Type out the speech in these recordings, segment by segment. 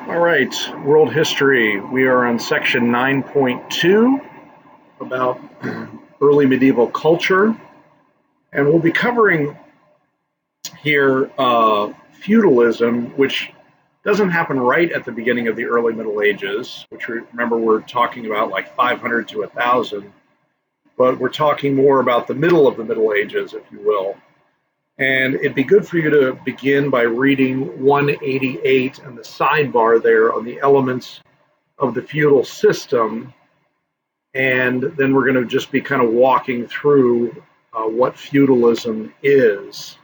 All right, world history. We are on section 9.2 about early medieval culture, and we'll be covering here feudalism, which doesn't happen right at the beginning of the early Middle Ages, which remember we're talking about like 500 to 1000, but we're talking more about the middle of the Middle Ages, if you will. And it'd be good for you to begin by reading 188 and the sidebar there on the elements of the feudal system. And then we're going to just be kind of walking through what feudalism is.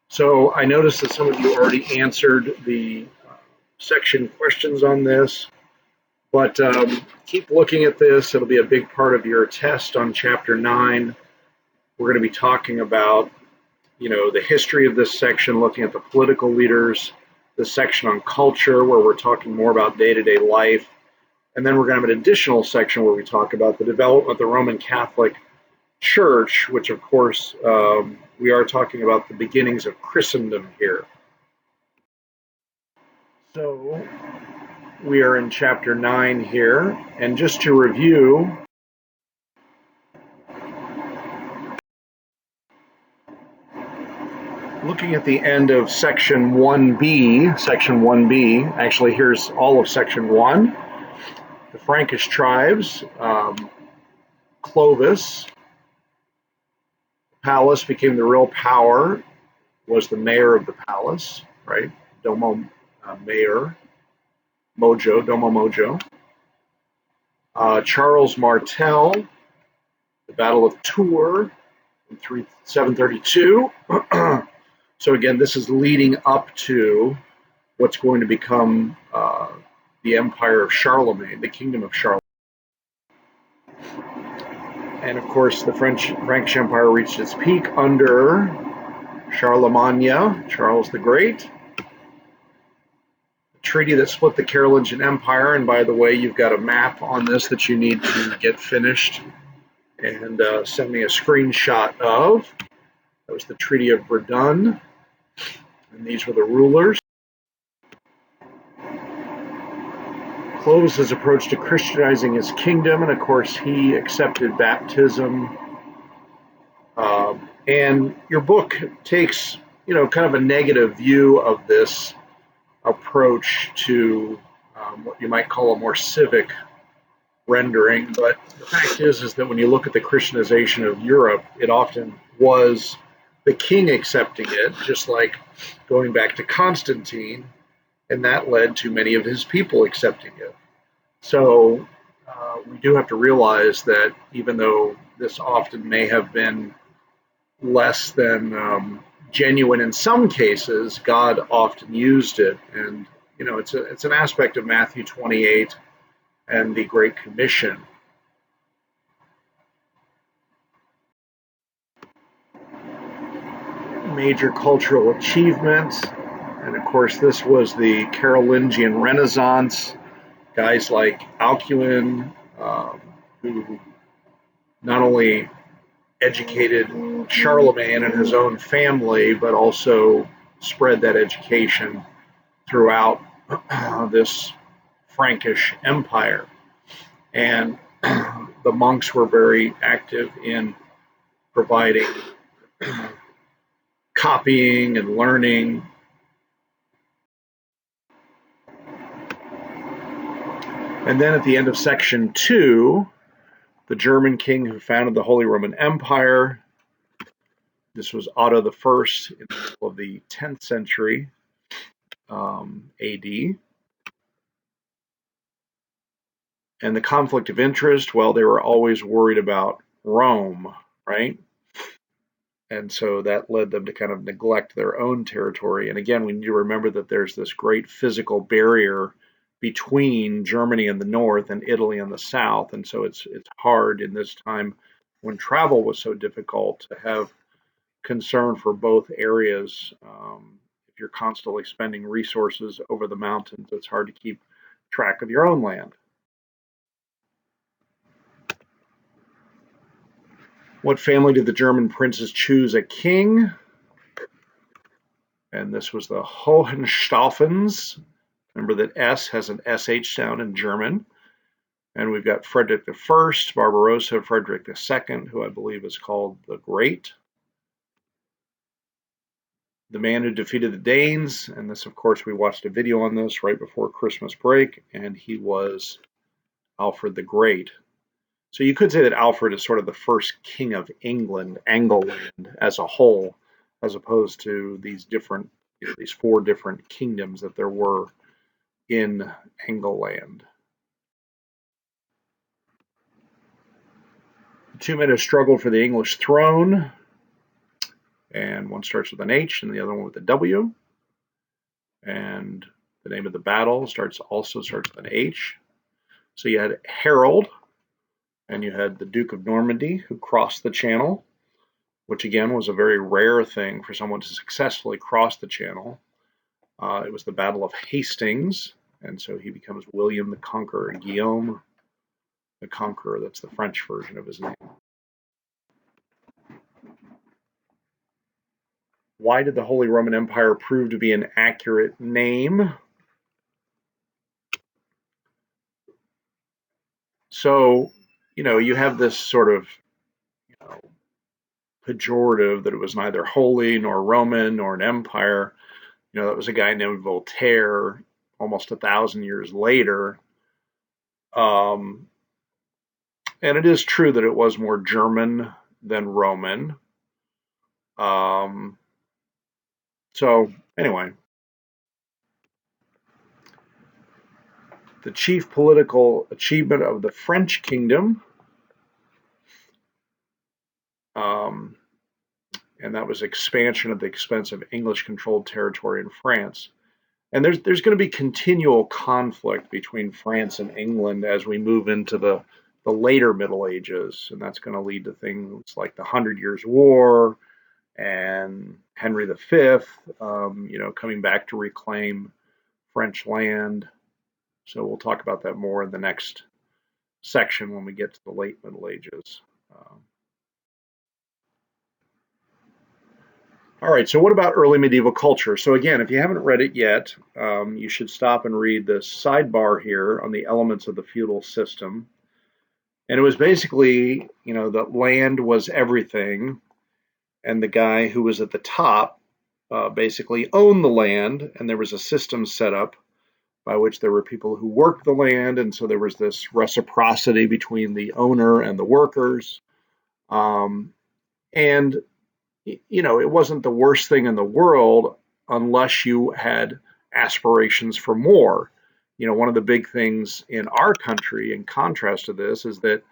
So I noticed that some of you already answered the section questions on this, but keep looking at this. It'll be a big part of your test on chapter 9. We're going to be talking about the history of this section, looking at the political leaders, the section on culture, where we're talking more about day-to-day life. And then we're going to have an additional section where we talk about the development of the Roman Catholic Church, which, of course, we are talking about the beginnings of Christendom here. So we are in chapter 9 here. And just to review, looking at the end of section 1b, actually here's all of section 1. The Frankish tribes, Clovis, palace became the real power, was the mayor of the palace, right? Domo mayor, Domo Mojo. Charles Martel, the Battle of Tours in 732. So again, this is leading up to what's going to become the Empire of Charlemagne, the Kingdom of Charlemagne. And of course, the Frankish Empire reached its peak under Charlemagne, Charles the Great. The treaty that split the Carolingian Empire, and by the way, you've got a map on this that you need to get finished and send me a screenshot of. That was the Treaty of Verdun, and these were the rulers. Clovis's approach to Christianizing his kingdom, and of course he accepted baptism. And your book takes, kind of a negative view of this approach to what you might call a more civic rendering. But the fact is that when you look at the Christianization of Europe, it often was the king accepting it, just like going back to Constantine, and that led to many of his people accepting it. So we do have to realize that even though this often may have been less than genuine in some cases, God often used it. And, it's an aspect of Matthew 28 and the Great Commission. Major cultural achievements. And of course, this was the Carolingian Renaissance. Guys like Alcuin, who not only educated Charlemagne and his own family, but also spread that education throughout this Frankish empire. And the monks were very active in providing copying and learning. And then at the end of section 2, the German king who founded the Holy Roman Empire. This was Otto I in the middle of the 10th century AD. And the conflict of interest, well, they were always worried about Rome, right? And so that led them to kind of neglect their own territory. And again, we need to remember that there's this great physical barrier between Germany in the north and Italy in the south. And so it's hard in this time when travel was so difficult to have concern for both areas. If you're constantly spending resources over the mountains, it's hard to keep track of your own land. What family did the German princes choose a king? And this was the Hohenstaufens, Remember that S has an SH sound in German. And we've got Frederick I, Barbarossa, Frederick II, who I believe is called the Great. The man who defeated the Danes, and this, of course, we watched a video on this right before Christmas break, and he was Alfred the Great. So you could say that Alfred is sort of the first king of England, Angleland as a whole, as opposed to these different, these 4 different kingdoms that there were in Angleland. The 2 men have struggled for the English throne, and one starts with an H and the other one with a W. And the name of the battle also starts with an H. So you had Harold, and you had the Duke of Normandy, who crossed the Channel, which again was a very rare thing for someone to successfully cross the Channel. It was the Battle of Hastings, and so he becomes William the Conqueror, Guillaume the Conqueror. That's the French version of his name. Why did the Holy Roman Empire prove to be an accurate name? So, you have this sort of, pejorative that it was neither holy nor Roman nor an empire. That was a guy named Voltaire almost 1,000 years later. And it is true that it was more German than Roman. So anyway, the chief political achievement of the French kingdom, and that was expansion at the expense of English-controlled territory in France. And there's going to be continual conflict between France and England as we move into the later Middle Ages, and that's going to lead to things like the 100 Years' War and Henry V, coming back to reclaim French land. So we'll talk about that more in the next section when we get to the late Middle Ages. All right, so what about early medieval culture? So again, if you haven't read it yet, you should stop and read the sidebar here on the elements of the feudal system. And it was basically, that land was everything, and the guy who was at the top basically owned the land, and there was a system set up by which there were people who worked the land, and so there was this reciprocity between the owner and the workers. And it wasn't the worst thing in the world unless you had aspirations for more. One of the big things in our country, in contrast to this, is that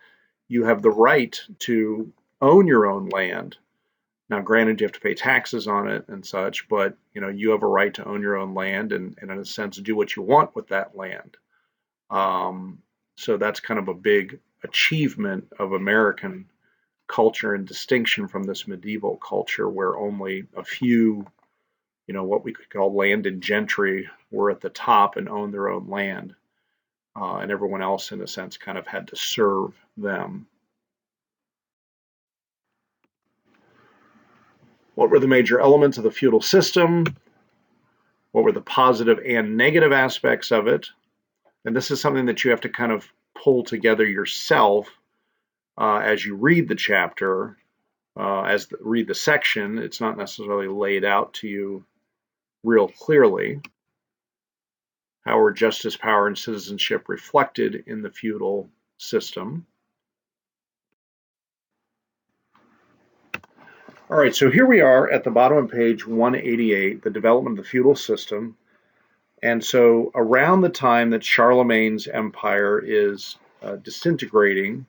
you have the right to own your own land. Now, granted, you have to pay taxes on it and such, but you have a right to own your own land and in a sense, do what you want with that land. So that's kind of a big achievement of American culture and distinction from this medieval culture where only a few, what we could call landed gentry were at the top and owned their own land. And everyone else, in a sense, kind of had to serve them. What were the major elements of the feudal system? What were the positive and negative aspects of it? And this is something that you have to kind of pull together yourself as you read the chapter, read the section. It's not necessarily laid out to you real clearly. How were justice, power, and citizenship reflected in the feudal system? All right, so here we are at the bottom of page 188, the development of the feudal system. And so around the time that Charlemagne's empire is disintegrating,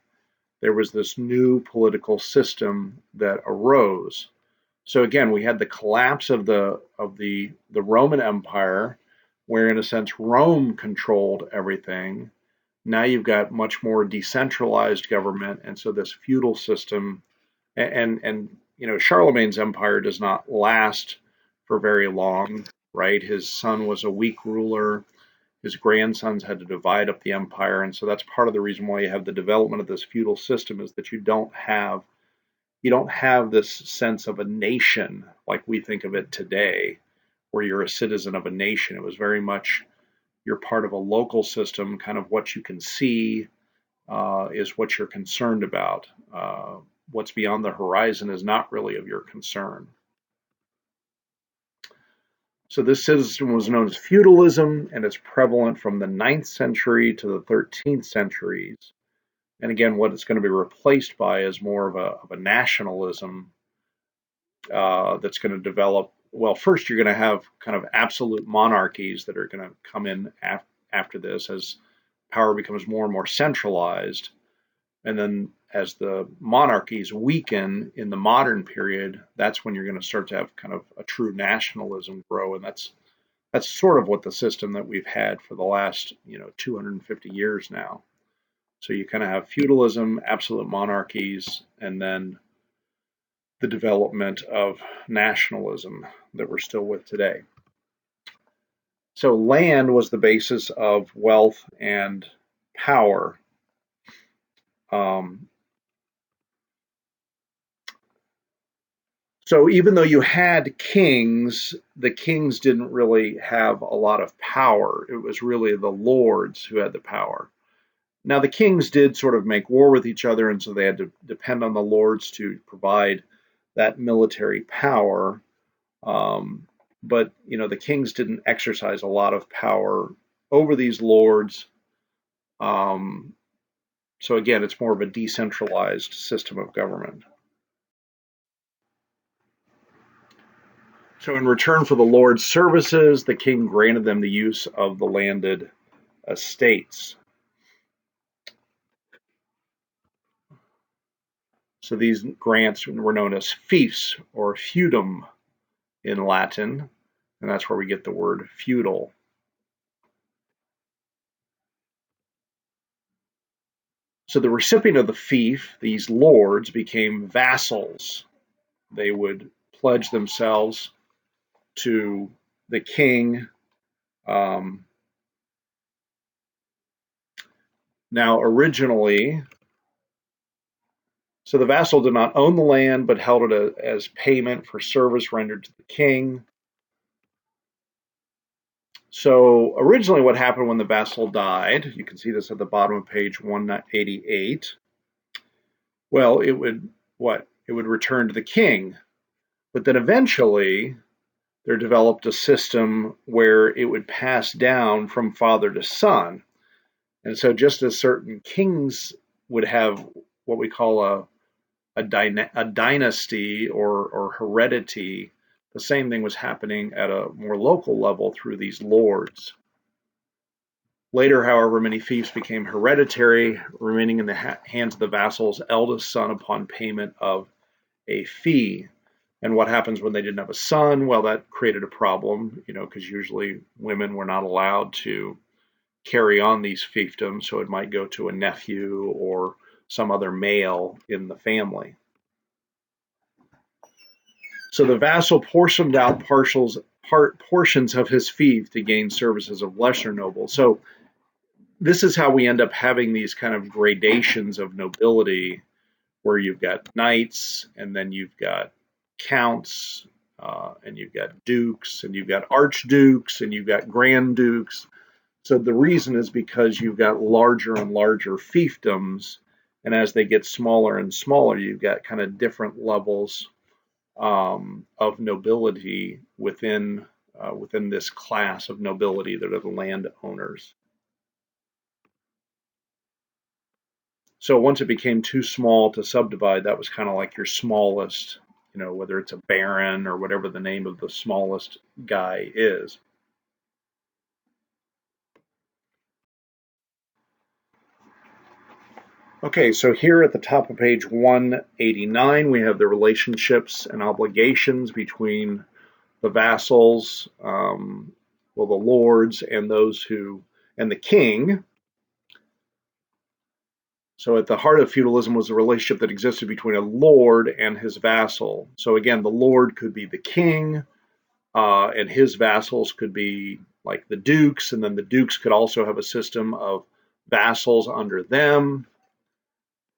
there was this new political system that arose. So again, we had the collapse of the Roman Empire, where in a sense Rome controlled everything. Now you've got much more decentralized government, and so this feudal system, and Charlemagne's empire does not last for very long, right? His son was a weak ruler. His grandsons had to divide up the empire, and so that's part of the reason why you have the development of this feudal system is that you don't have this sense of a nation like we think of it today, where you're a citizen of a nation. It was very much you're part of a local system, kind of what you can see is what you're concerned about. What's beyond the horizon is not really of your concern. So this system was known as feudalism, and it's prevalent from the 9th century to the 13th centuries. And again, what it's going to be replaced by is more of a nationalism that's going to develop. Well, first you're going to have kind of absolute monarchies that are going to come in after this as power becomes more and more centralized. And then as the monarchies weaken in the modern period, that's when you're going to start to have kind of a true nationalism grow. And that's sort of what the system that we've had for the last 250 years now. So you kind of have feudalism, absolute monarchies, and then the development of nationalism that we're still with today. So land was the basis of wealth and power. So even though you had kings, the kings didn't really have a lot of power. It was really the lords who had the power. Now the kings did sort of make war with each other, and so they had to depend on the lords to provide that military power. But the kings didn't exercise a lot of power over these lords. So again, it's more of a decentralized system of government. So in return for the lord's services, the king granted them the use of the landed estates. So these grants were known as fiefs or feudum in Latin, and that's where we get the word feudal. So the recipient of the fief, these lords, became vassals. They would pledge themselves to the king. Now, originally, so the vassal did not own the land, but held it as payment for service rendered to the king. So originally what happened when the vassal died, you can see this at the bottom of page 188. Well, it would return to the king. But then eventually there developed a system where it would pass down from father to son. And so just as certain kings would have what we call a dynasty or heredity, the same thing was happening at a more local level through these lords. Later, however, many fiefs became hereditary, remaining in the hands of the vassal's eldest son upon payment of a fee. And what happens when they didn't have a son? Well, that created a problem, because usually women were not allowed to carry on these fiefdoms, so it might go to a nephew or some other male in the family. So the vassal portioned out portions of his fief to gain services of lesser nobles. So this is how we end up having these kind of gradations of nobility, where you've got knights, and then you've got counts, and you've got dukes, and you've got archdukes, and you've got grand dukes. So the reason is because you've got larger and larger fiefdoms, and as they get smaller and smaller, you've got kind of different levels of nobility within this class of nobility that are the landowners. So once it became too small to subdivide, that was kind of like your smallest, whether it's a baron or whatever the name of the smallest guy is. Okay, so here at the top of page 189, we have the relationships and obligations between the vassals, the lords, and the king. So at the heart of feudalism was the relationship that existed between a lord and his vassal. So again, the lord could be the king, and his vassals could be like the dukes, and then the dukes could also have a system of vassals under them,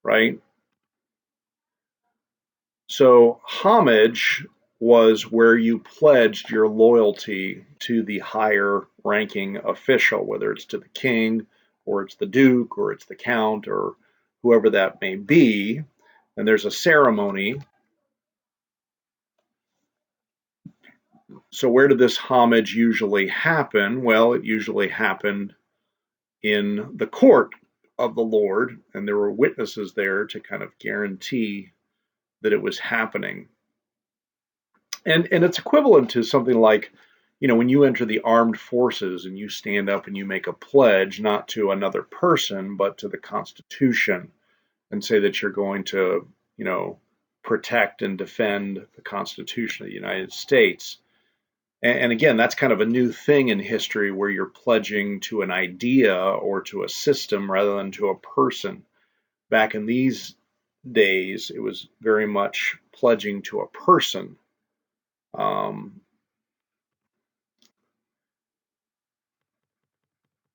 right? So homage was where you pledged your loyalty to the higher ranking official, whether it's to the king or it's the duke or it's the count or whoever that may be. And there's a ceremony. So where did this homage usually happen? Well, it usually happened in the court of the Lord, and there were witnesses there to kind of guarantee that it was happening. And it's equivalent to something like, when you enter the armed forces and you stand up and you make a pledge, not to another person, but to the Constitution, and say that you're going to, protect and defend the Constitution of the United States. And again, that's kind of a new thing in history where you're pledging to an idea or to a system rather than to a person. Back in these days, it was very much pledging to a person.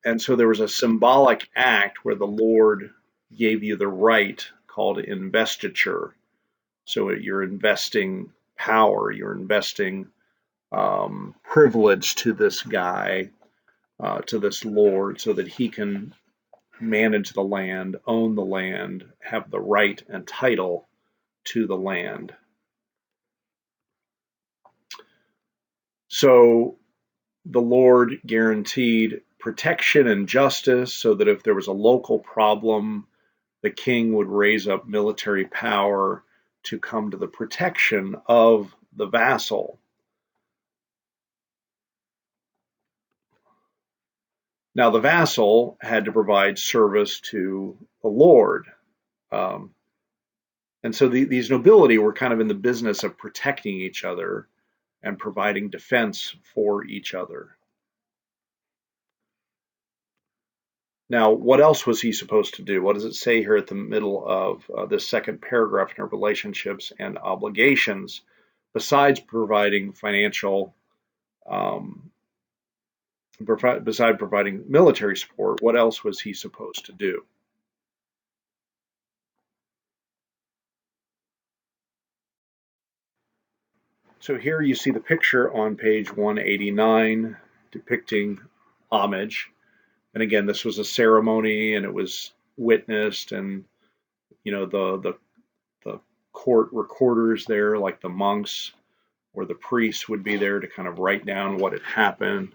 And so there was a symbolic act where the Lord gave you the right called investiture. So you're investing power, you're investing privilege to this guy, to this Lord, so that he can manage the land, own the land, have the right and title to the land. So the Lord guaranteed protection and justice so that if there was a local problem, the king would raise up military power to come to the protection of the vassal. Now, the vassal had to provide service to the Lord. And so these nobility were kind of in the business of protecting each other and providing defense for each other. Now, what else was he supposed to do? What does it say here at the middle of this second paragraph in our relationships and obligations? Besides providing financial, besides providing military support, what else was he supposed to do? So here you see the picture on page 189 depicting homage. And again, this was a ceremony and it was witnessed, and the court recorders there, like the monks or the priests, would be there to kind of write down what had happened.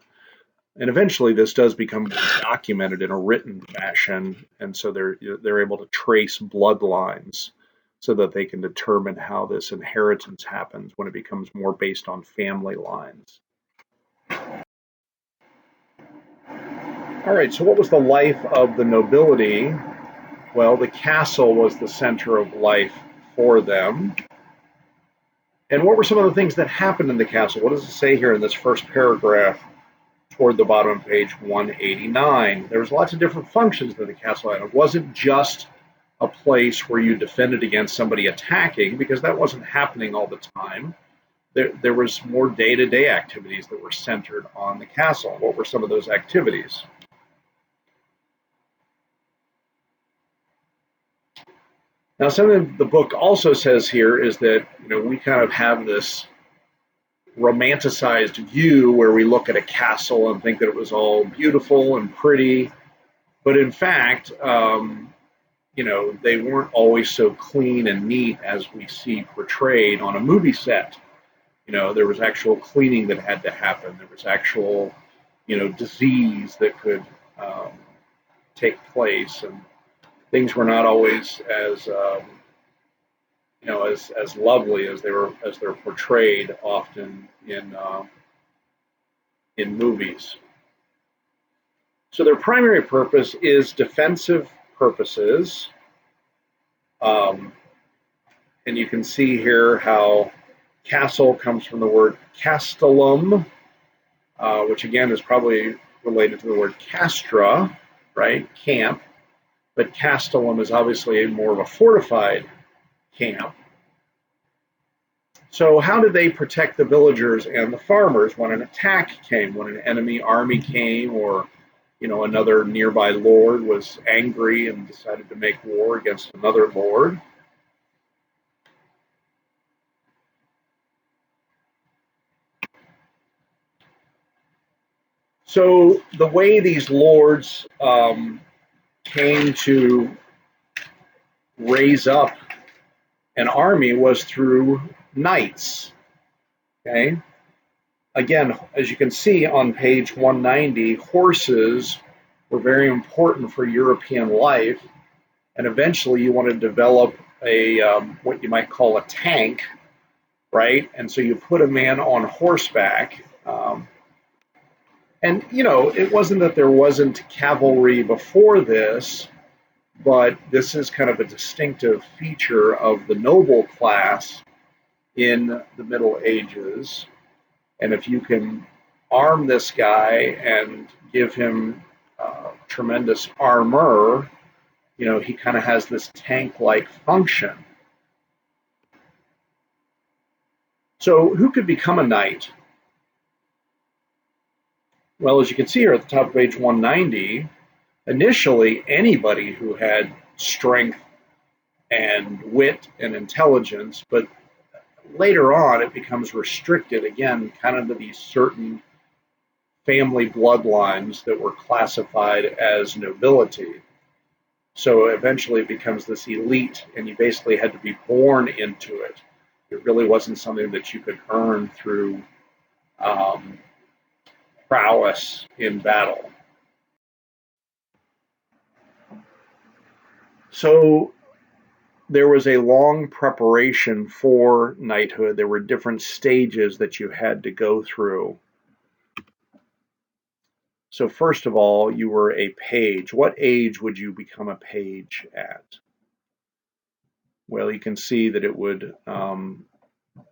And eventually this does become documented in a written fashion, and so they're able to trace bloodlines so that they can determine how this inheritance happens when it becomes more based on family lines. All right, so what was the life of the nobility? Well, the castle was the center of life for them. And what were some of the things that happened in the castle? What does it say here in this first paragraph toward the bottom of page 189? There was lots of different functions that the castle had. It wasn't just a place where you defended against somebody attacking, because that wasn't happening all the time. There was more day-to-day activities that were centered on the castle. What were some of those activities? Now, something the book also says here is that we kind of have this romanticized view where we look at a castle and think that it was all beautiful and pretty, but in fact, they weren't always so clean and neat as we see portrayed on a movie set. There was actual cleaning that had to happen. There was actual, disease that could take place, and things were not always as as lovely as they're portrayed often in movies. So their primary purpose is defensive purposes, and you can see here how castle comes from the word castellum, which again is probably related to the word castra, right? Camp. But castellum is obviously more of a fortified camp. So how did they protect the villagers and the farmers when an attack came, when an enemy army came, or another nearby lord was angry and decided to make war against another lord? So the way these lords came to raise up an army was through knights. Okay. Again, as you can see on page 190, horses were very important for European life, and eventually you want to develop a what you might call a tank, right? And so you put a man on horseback. And it wasn't that there wasn't cavalry before this, but this is kind of a distinctive feature of the noble class in the Middle Ages. And if you can arm this guy and give him tremendous armor, he kind of has this tank-like function. So who could become a knight? Well, as you can see here at the top of page 190, initially anybody who had strength and wit and intelligence, but later on it becomes restricted again, kind of to these certain family bloodlines that were classified as nobility. So eventually it becomes this elite, and you basically had to be born into it. It really wasn't something that you could earn through prowess in battle. So there was a long preparation for knighthood. There were different stages that you had to go through. So first of all, you were a page. What age would you become a page at? Well, you can see that it would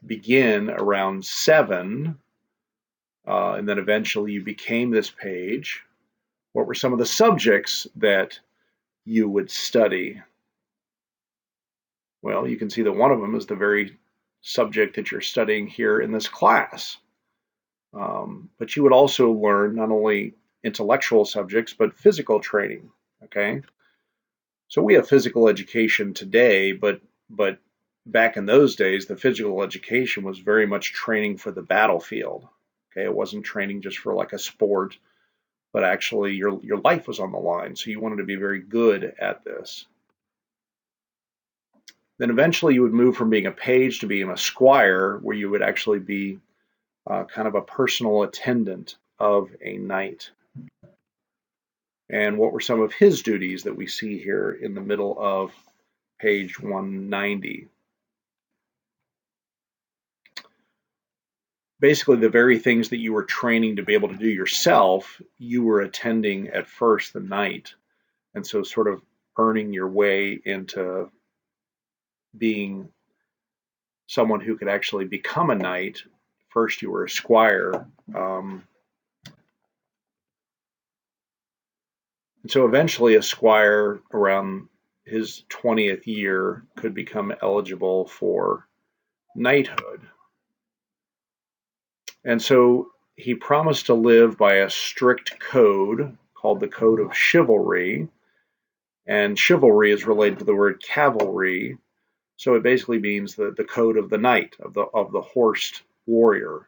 begin around 7, and then eventually you became this page. What were some of the subjects that you would study? Well, you can see that one of them is the very subject that you're studying here in this class. But you would also learn not only intellectual subjects, but physical training, okay? So we have physical education today, but back in those days, the physical education was very much training for the battlefield, okay? It wasn't training just for like a sport, but actually your life was on the line, so you wanted to be very good at this. Then eventually you would move from being a page to being a squire, where you would actually be kind of a personal attendant of a knight. And what were some of his duties that we see here in the middle of page 190? Basically, the very things that you were training to be able to do yourself, you were attending at first the knight. And so sort of earning your way into being someone who could actually become a knight. First, you were a squire. And so eventually a squire around his 20th year could become eligible for knighthood. And so he promised to live by a strict code called the Code of Chivalry. And chivalry is related to the word cavalry. So it basically means the code of the knight, of the horsed warrior.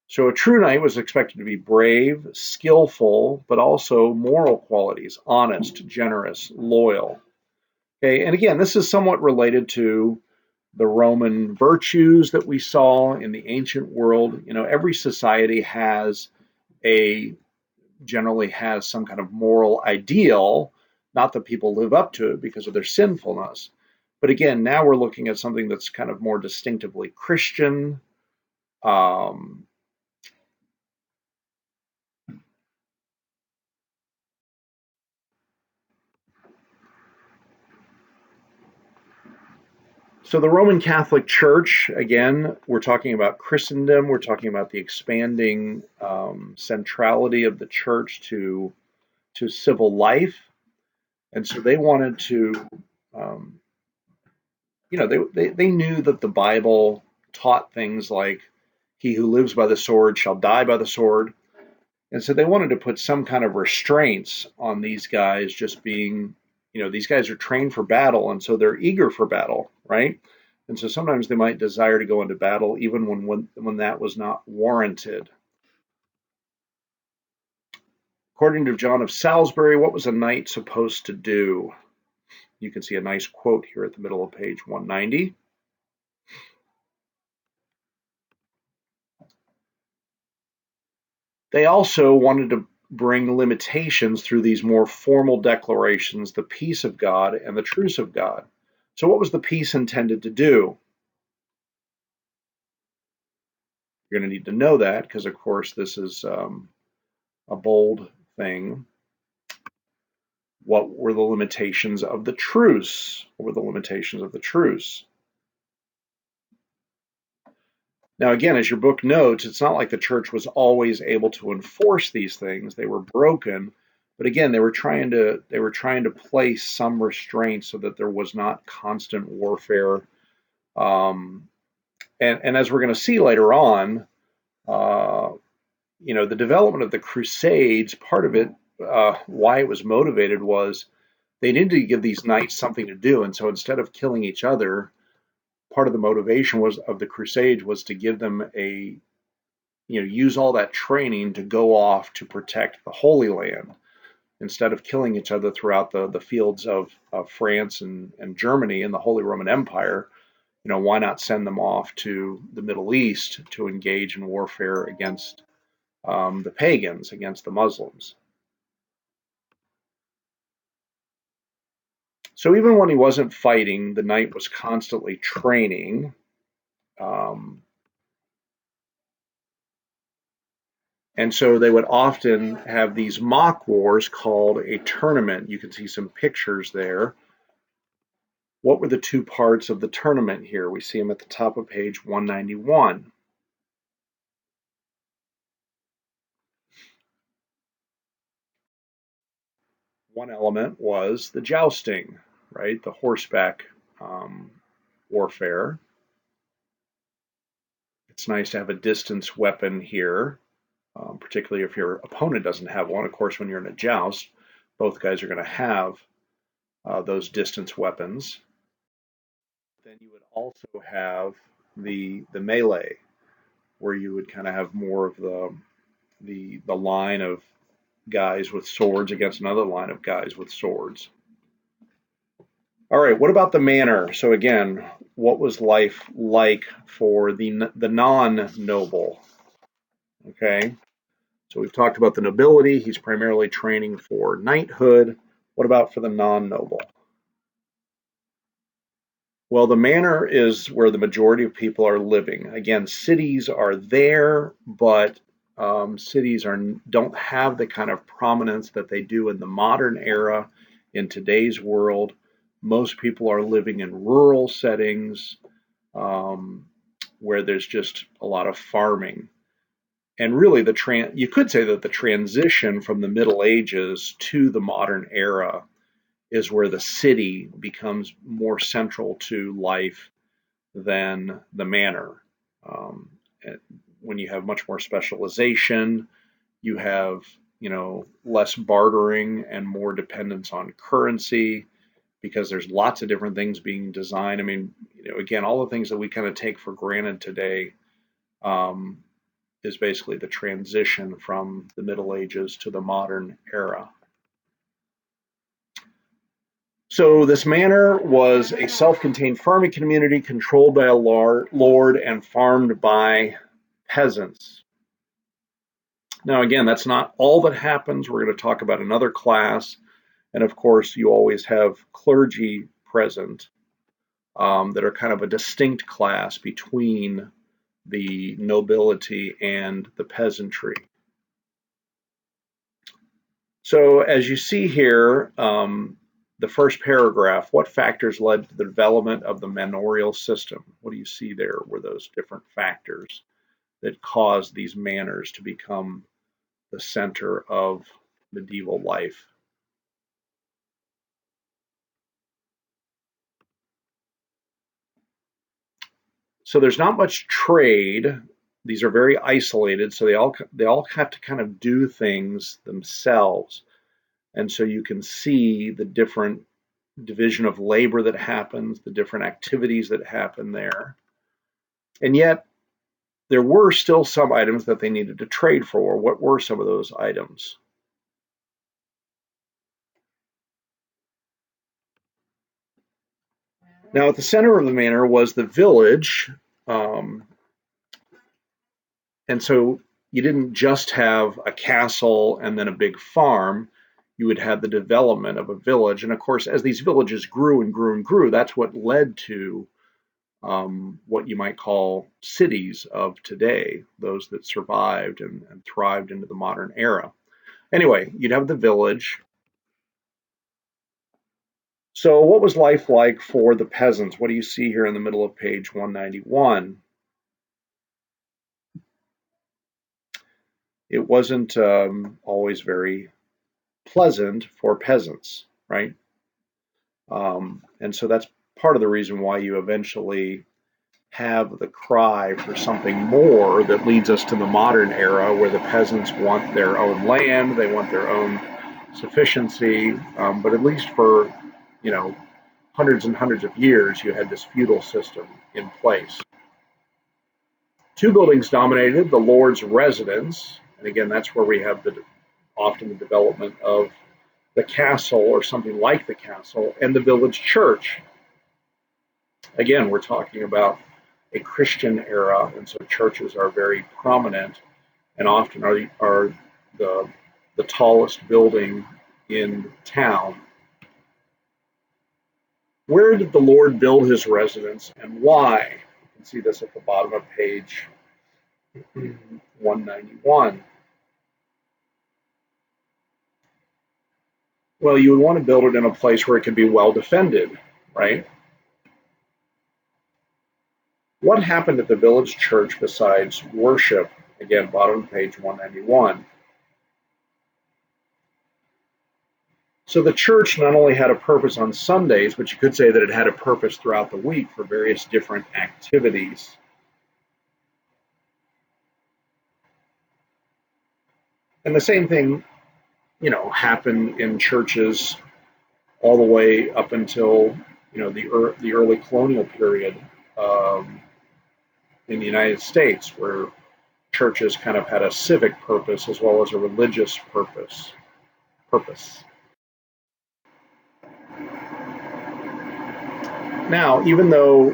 So a true knight was expected to be brave, skillful, but also moral qualities, honest, generous, loyal. Okay, and again, this is somewhat related to the Roman virtues that we saw in the ancient world. Every society generally has some kind of moral ideal, not that people live up to it because of their sinfulness. But again, now we're looking at something that's kind of more distinctively Christian. So the Roman Catholic Church, again, we're talking about Christendom. We're talking about the expanding centrality of the church to civil life. And so they wanted to, they knew that the Bible taught things like, he who lives by the sword shall die by the sword. And so they wanted to put some kind of restraints on these guys just being, these guys are trained for battle, and so they're eager for battle, right? And so sometimes they might desire to go into battle even when that was not warranted. According to John of Salisbury, what was a knight supposed to do? You can see a nice quote here at the middle of page 190. They also wanted to bring limitations through these more formal declarations, the peace of God and the truce of God. So what was the peace intended to do? You're going to need to know that because, of course, this is a bold thing. What were the limitations of the truce? What were the limitations of the truce? Now, again, as your book notes, it's not like the church was always able to enforce these things. They were broken, but again, they were trying to place some restraints so that there was not constant warfare. And as we're going to see later on, uh, the development of the Crusades, part of it, why it was motivated was they needed to give these knights something to do, and so instead of killing each other, part of the motivation was of the Crusades was to give them use all that training to go off to protect the Holy Land instead of killing each other throughout the fields of France and Germany and the Holy Roman Empire. Why not send them off to the Middle East to engage in warfare against the pagans, against the Muslims? So even when he wasn't fighting, the knight was constantly training. Um, and so they would often have these mock wars called a tournament. You can see some pictures there. What were the two parts of the tournament here? We see them at the top of page 191. One element was the jousting, right? The horseback um, warfare. It's nice to have a distance weapon here, particularly if your opponent doesn't have one. Of course, when you're in a joust, both guys are going to have those distance weapons. Then you would also have the melee, where you would kind of have more of the line of guys with swords against another line of guys with swords. All right, what about the manor? So again, what was life like for the non-noble? Okay, so we've talked about the nobility. He's primarily training for knighthood. What about for the non-noble? Well, the manor is where the majority of people are living. Again, cities are there, but cities don't have the kind of prominence that they do in the modern era. In today's world, most people are living in rural settings um, where there's just a lot of farming. And really, you could say that the transition from the Middle Ages to the modern era is where the city becomes more central to life than the manor. Um, when you have much more specialization, you have less bartering and more dependence on currency because there's lots of different things being designed. I mean, again, all the things that we kind of take for granted today um, is basically the transition from the Middle Ages to the modern era. So this manor was a self-contained farming community controlled by a lord and farmed by peasants. Now, again, that's not all that happens. We're going to talk about another class. And of course, you always have clergy present that are kind of a distinct class between the nobility and the peasantry. So as you see here, the first paragraph, what factors led to the development of the manorial system? What do you see there were those different factors that caused these manors to become the center of medieval life? So there's not much trade. These are very isolated, so they all have to kind of do things themselves. And so you can see the different division of labor that happens, the different activities that happen there. And yet, there were still some items that they needed to trade for. What were some of those items? Now, at the center of the manor was the village, um, and so you didn't just have a castle and then a big farm. You would have the development of a village. And of course, as these villages grew and grew and grew, that's what led to what you might call cities of today, those that survived and thrived into the modern era. Anyway, you'd have the village. So, what was life like for the peasants? What do you see here in the middle of page 191? It wasn't always very pleasant for peasants, right? And so that's part of the reason why you eventually have the cry for something more that leads us to the modern era where the peasants want their own land, they want their own sufficiency, but at least for, you know, hundreds and hundreds of years, you had this feudal system in place. Two buildings dominated the Lord's residence, and again, that's where we have often the development of the castle or something like the castle, and the village church. Again, we're talking about a Christian era, and so churches are very prominent and often are the tallest building in town. Where did the Lord build his residence and why? You can see this at the bottom of page 191. Well, you would want to build it in a place where it could be well defended, right? What happened at the village church besides worship? Again, bottom of page 191. So the church not only had a purpose on Sundays, but you could say that it had a purpose throughout the week for various different activities. And the same thing, happened in churches all the way up until, the early colonial period in the United States, where churches kind of had a civic purpose as well as a religious purpose. Now, even though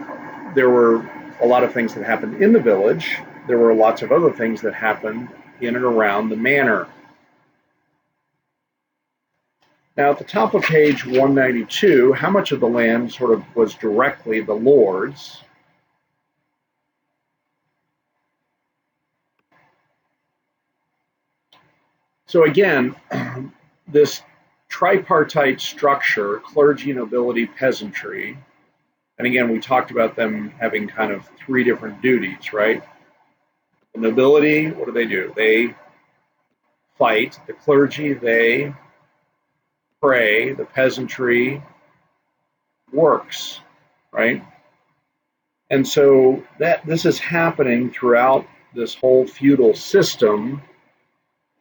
there were a lot of things that happened in the village, there were lots of other things that happened in and around the manor. Now, at the top of page 192, how much of the land sort of was directly the Lord's? So again, this tripartite structure, clergy, nobility, peasantry, and again, we talked about them having kind of three different duties, right? The nobility, what do? They fight. The clergy, they pray. The peasantry works, right? And so this is happening throughout this whole feudal system.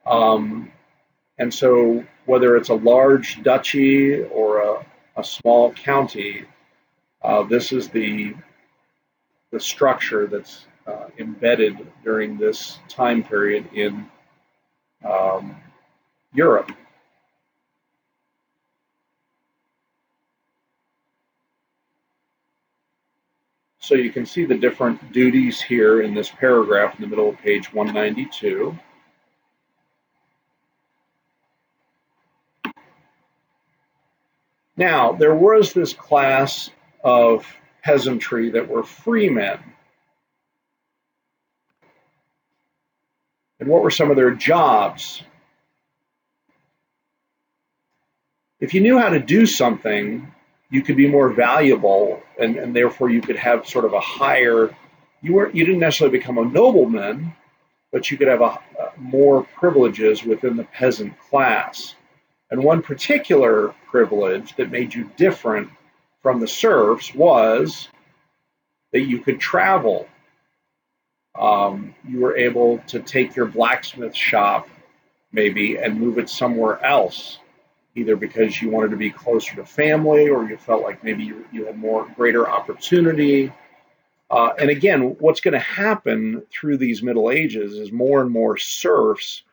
And so whether it's a large duchy or a small county, this is the structure that's embedded during this time period in Europe. So you can see the different duties here in this paragraph in the middle of page 192. Now, there was this class of peasantry that were freemen. And what were some of their jobs? If you knew how to do something, you could be more valuable, and therefore you could have sort of a higher. You didn't necessarily become a nobleman, but you could have more privileges within the peasant class. And one particular privilege that made you different from the serfs was that you could travel. You were able to take your blacksmith shop maybe and move it somewhere else. either because you wanted to be closer to family or you felt like maybe you had more greater opportunity. And again, what's going to happen through these Middle Ages is more and more serfs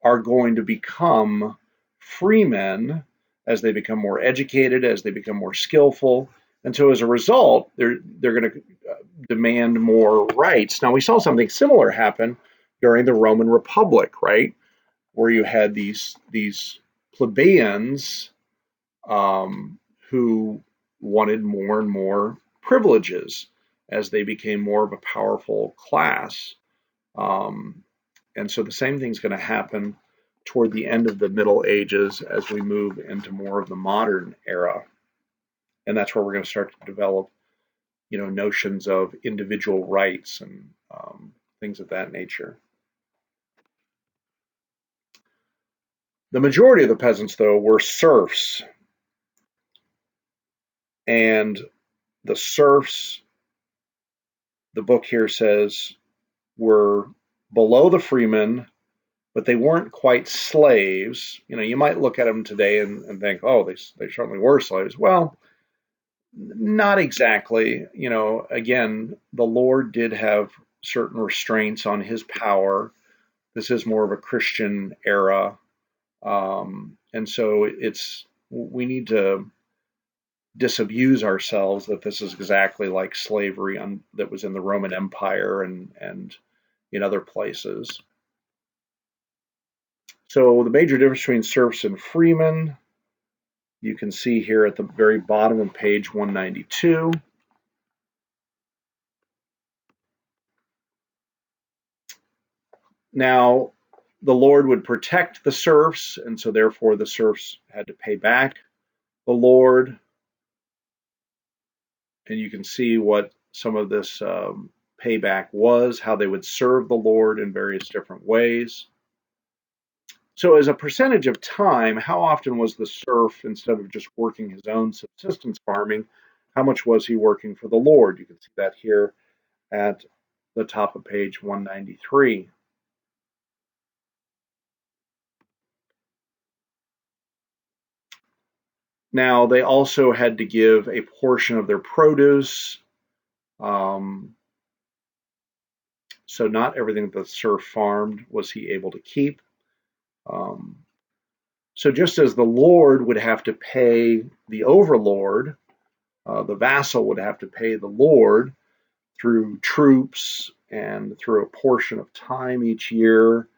are going to become freemen as they become more educated, as they become more skillful. And so as a result, they're going to demand more rights. Now we saw something similar happen during the Roman Republic, right? Where you had these plebeians who wanted more and more privileges as they became more of a powerful class. Um, and so the same thing's going to happen toward the end of the Middle Ages as we move into more of the modern era. And that's where we're going to start to develop, notions of individual rights and things of that nature. The majority of the peasants, though, were serfs. And the serfs, the book here says, were below the freemen, but they weren't quite slaves. You might look at them today and think, oh, they certainly were slaves. Well, not exactly. Again, the Lord did have certain restraints on his power. This is more of a Christian era. And so we need to disabuse ourselves that this is exactly like slavery that was in the Roman Empire and in other places. So the major difference between serfs and freemen, you can see here at the very bottom of page 192. Now, the Lord would protect the serfs, and so therefore the serfs had to pay back the Lord. And you can see what some of this payback was, how they would serve the Lord in various different ways. So, as a percentage of time, how often was the serf, instead of just working his own subsistence farming, how much was he working for the Lord? You can see that here at the top of page 193. Now, they also had to give a portion of their produce. Um, so, not everything that the serf farmed was he able to keep. Um, so, just as the Lord would have to pay the overlord, the vassal would have to pay the Lord through troops and through a portion of time each year.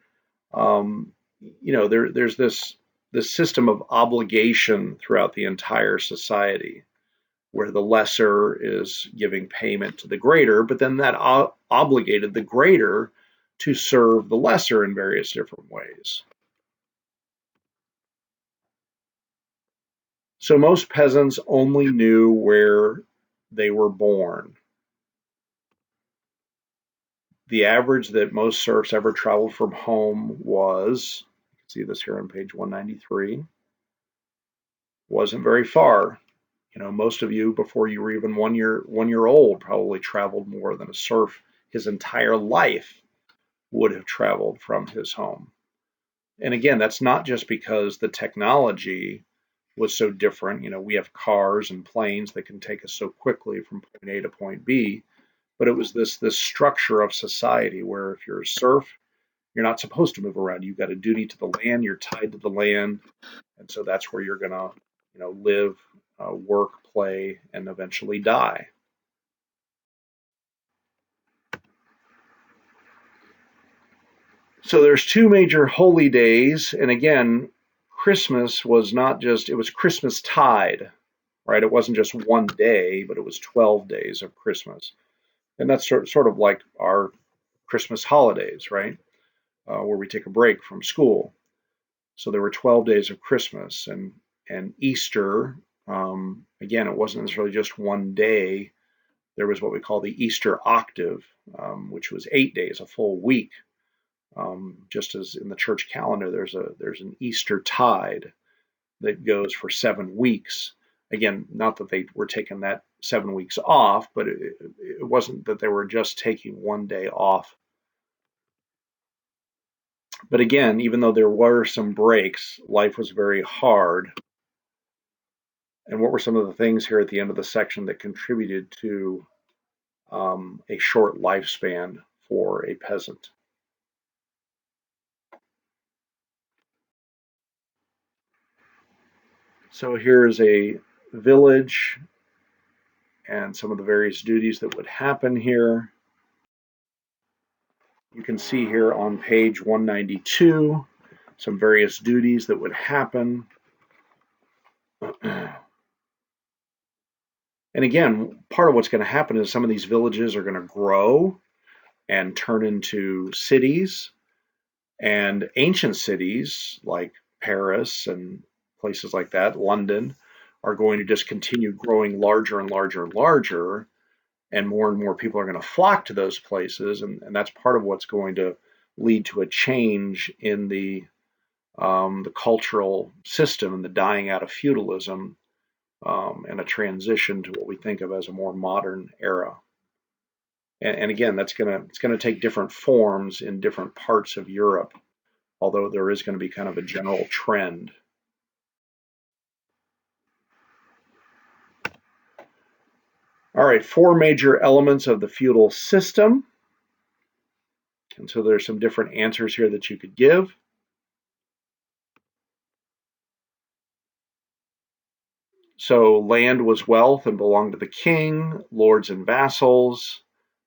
There's this system of obligation throughout the entire society where the lesser is giving payment to the greater, but then that obligated the greater to serve the lesser in various different ways. So most peasants only knew where they were born. The average that most serfs ever traveled from home was, you can see this here on page 193, wasn't very far. Most of you, before you were even one year old, probably traveled more than a serf his entire life would have traveled from his home. And again, that's not just because the technology was so different. We have cars and planes that can take us so quickly from point A to point B, but it was this structure of society where if you're a serf, you're not supposed to move around. You've got a duty to the land. You're tied to the land, and so that's where you're gonna, live, work, play, and eventually die. So there's two major holy days, and again, Christmas was not just, it was Christmas tide, right? It wasn't just one day, but it was 12 days of Christmas. And that's sort of like our Christmas holidays, right? Where we take a break from school. So there were 12 days of Christmas and Easter. Again, it wasn't necessarily just one day. There was what we call the Easter octave, which was 8 days, a full week. Just as in the church calendar, there's an Easter tide that goes for 7 weeks. Again, not that they were taking that 7 weeks off, but it wasn't that they were just taking one day off. But again, even though there were some breaks, life was very hard. And what were some of the things here at the end of the section that contributed to a short lifespan for a peasant? So here's a village and some of the various duties that would happen here. You can see here on page 192 some various duties that would happen. And again, part of what's going to happen is some of these villages are going to grow and turn into cities. And ancient cities like Paris and places like that, London, are going to just continue growing larger and larger and larger. And more people are going to flock to those places. And that's part of what's going to lead to a change in the cultural system and the dying out of feudalism, and a transition to what we think of as a more modern era. And again, it's gonna take different forms in different parts of Europe, although there is going to be kind of a general trend. All right, four major elements of the feudal system. And so there's some different answers here that you could give. So land was wealth and belonged to the king, lords and vassals,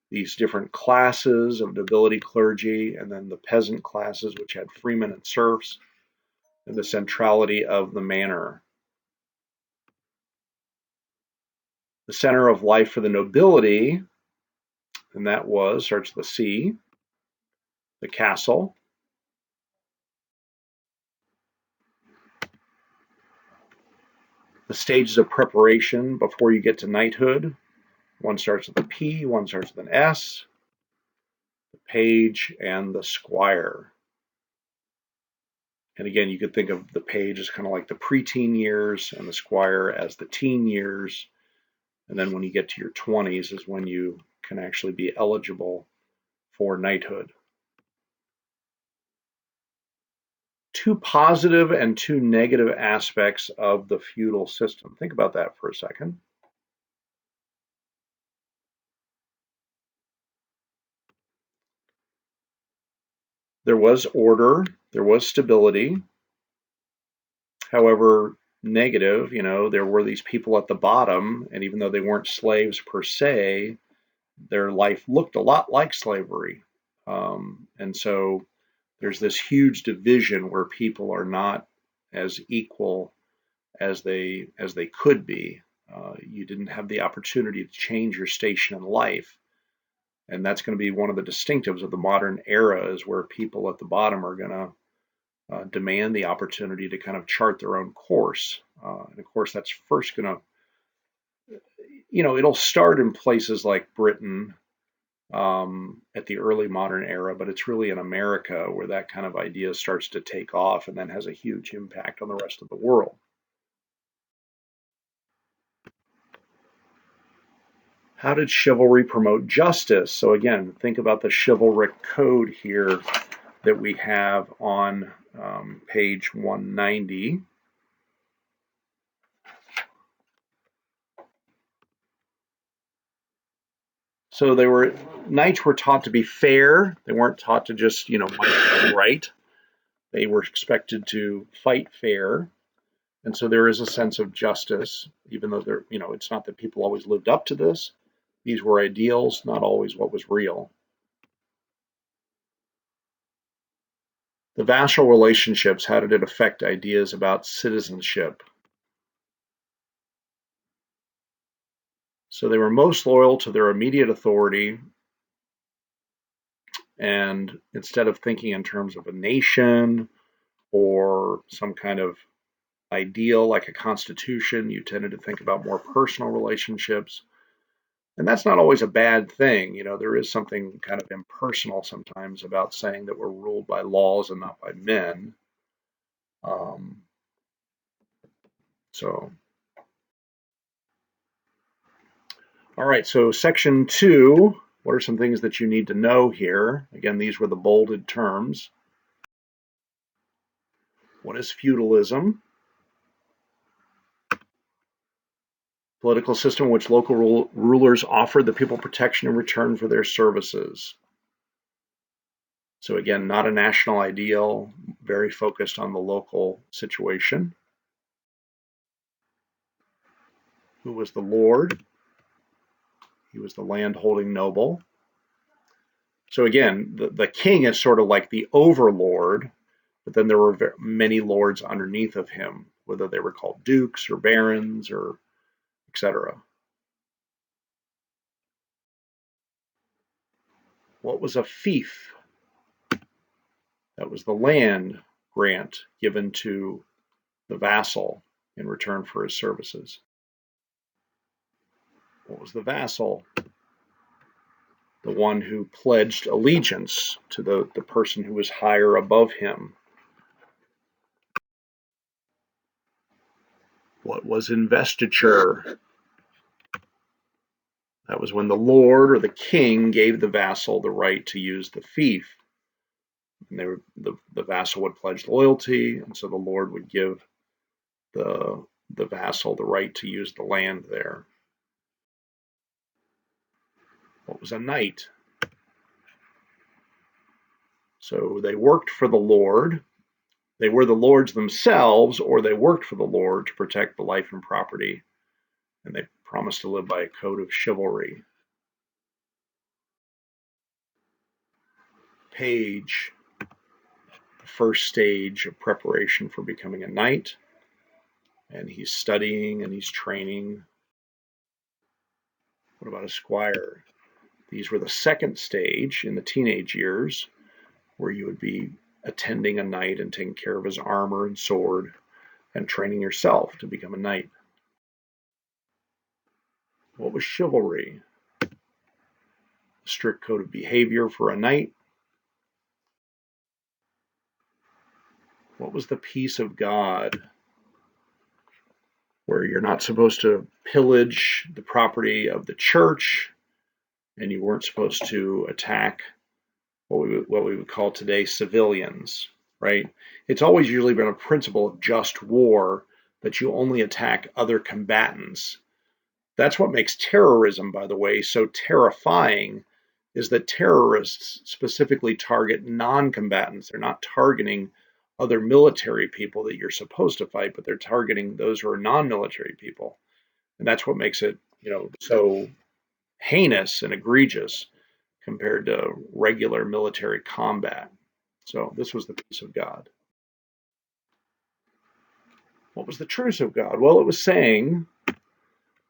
these different classes of nobility, clergy, and then the peasant classes, which had freemen and serfs, and the centrality of the manor. The center of life for the nobility, and that was, starts with the C, the castle. The stages of preparation before you get to knighthood. One starts with a P, one starts with an S, the page, and the squire. And again, you could think of the page as kind of like the preteen years and the squire as the teen years. And then when you get to your 20s is when you can actually be eligible for knighthood. Two positive and two negative aspects of the feudal system. Think about that for a second. There was order, there was stability. However, negative, there were these people at the bottom, and even though they weren't slaves per se, their life looked a lot like slavery. And so there's this huge division where people are not as equal as they could be. You didn't have the opportunity to change your station in life. And that's going to be one of the distinctives of the modern era, is where people at the bottom are going to demand the opportunity to kind of chart their own course. And of course, that's first going to, it'll start in places like Britain at the early modern era, but it's really in America where that kind of idea starts to take off and then has a huge impact on the rest of the world. How did chivalry promote justice? So again, think about the chivalric code here that we have on page 190. So knights were taught to be fair. They weren't taught to just, fight right. They were expected to fight fair. And so there is a sense of justice, even though it's not that people always lived up to this. These were ideals, not always what was real. The vassal relationships, how did it affect ideas about citizenship? So they were most loyal to their immediate authority, and instead of thinking in terms of a nation or some kind of ideal like a constitution, you tended to think about more personal relationships. And that's not always a bad thing. There is something kind of impersonal sometimes about saying that we're ruled by laws and not by men. So, all right, so section 2, what are some things that you need to know here? Again, these were the bolded terms. What is feudalism? Political system in which local rulers offered the people protection in return for their services. So again, not a national ideal, very focused on the local situation. Who was the lord? He was the land-holding noble. So again, the king is sort of like the overlord, but then there were many lords underneath of him, whether they were called dukes or barons or etc. What was a fief? That was the land grant given to the vassal in return for his services. What was the vassal? The one who pledged allegiance to the person who was higher above him. What was investiture? That was when the lord or the king gave the vassal the right to use the fief. And the vassal would pledge loyalty, and so the lord would give the vassal the right to use the land there. What was a knight? So they worked for the lord. They were the lords themselves, or they worked for the lord to protect the life and property, and they promised to live by a code of chivalry. Page, the first stage of preparation for becoming a knight, and he's studying and he's training. What about a squire? These were the second stage in the teenage years, where you would be attending a knight and taking care of his armor and sword and training yourself to become a knight. What was chivalry? A strict code of behavior for a knight. What was the peace of God? Where you're not supposed to pillage the property of the church, and you weren't supposed to attack what we would call today civilians, right? It's always usually been a principle of just war that you only attack other combatants. That's what makes terrorism, by the way, so terrifying, is that terrorists specifically target non-combatants. They're not targeting other military people that you're supposed to fight, but they're targeting those who are non-military people. And that's what makes it, so heinous and egregious compared to regular military combat. So this was the peace of God. What was the truce of God? Well, it was saying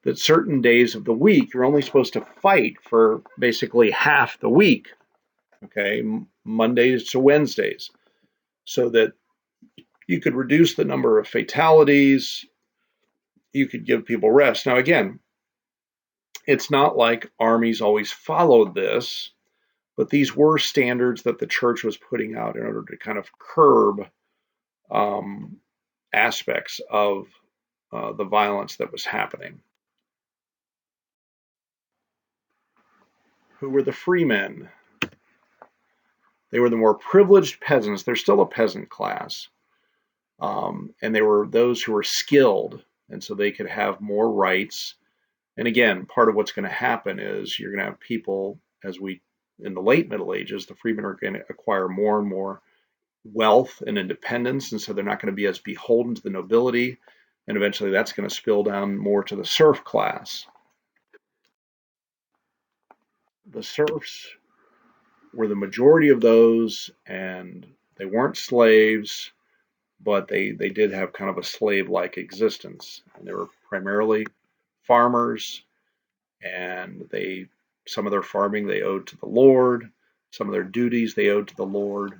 that certain days of the week you're only supposed to fight for basically half the week, okay, Mondays to Wednesdays, so that you could reduce the number of fatalities, you could give people rest. Now, again, it's not like armies always followed this, but these were standards that the church was putting out in order to kind of curb aspects of the violence that was happening. Who were the freemen? They were the more privileged peasants. They're still a peasant class. And they were those who were skilled, and so they could have more rights. And again, part of what's going to happen is you're going to have people, in the late Middle Ages, the freemen are going to acquire more and more wealth and independence, and so they're not going to be as beholden to the nobility, and eventually that's going to spill down more to the serf class. The serfs were the majority of those, and they weren't slaves, but they did have kind of a slave-like existence. And they were primarily farmers, and some of their farming they owed to the Lord, some of their duties they owed to the Lord.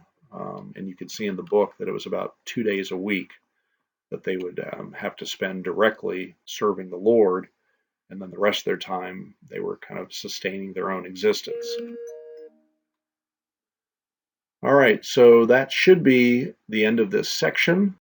And you can see in the book that it was about 2 days a week that they would have to spend directly serving the Lord, and then the rest of their time they were kind of sustaining their own existence. All right, so that should be the end of this section.